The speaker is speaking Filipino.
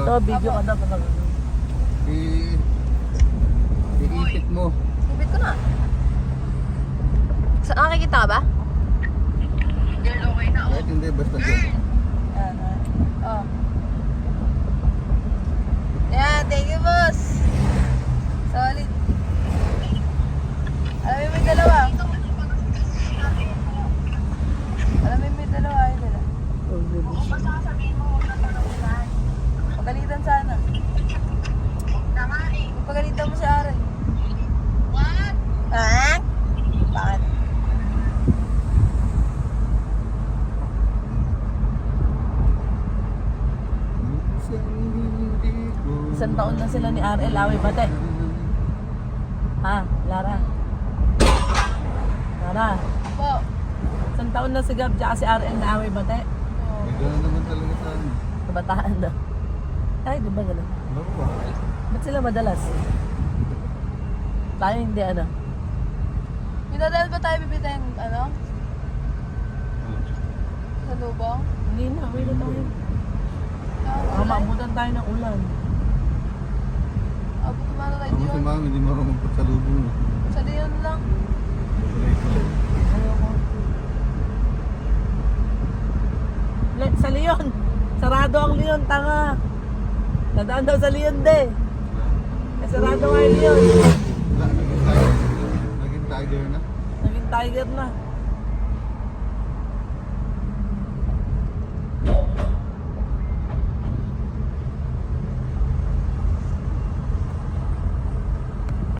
Ito, video ka daw. Iipit mo. Ipit ko na. Nakikita ka ba? Kahit hindi, basta dyan. Yan, oh. Yan, thank you, boss. Solid. Alam mo may dalawa. Alam mo may dalawa. Ay, dalawa. Pagalitan sana. Pagalitan mo si Aray. What? Ah? Bakit? Isang taon na sila ni RL Away Bate. Ha, Lara? Lara, Po. isang taon na si Gab tsaka si RL na Away Bate. May gano'n naman talaga sa ano. Kabataan na. Ay, di ba gano'n? Bawa. Ba't sila madalas? Tayo hindi ano. Pinadal ba tayo bibita yung ano? Sa lubong? Hindi na, uwi na tayo. Baka maabutan tayo ng ulan. Abot naman tayo Ako si diyon. mami, hindi marunong pagsalubong. Sa diyon lang. Sa Leon. Sarado ang Leon, tanga. Nadaan daw sa Leon, de. Eh, sarado nga yung Leon. Naging tiger na. Naging tiger na.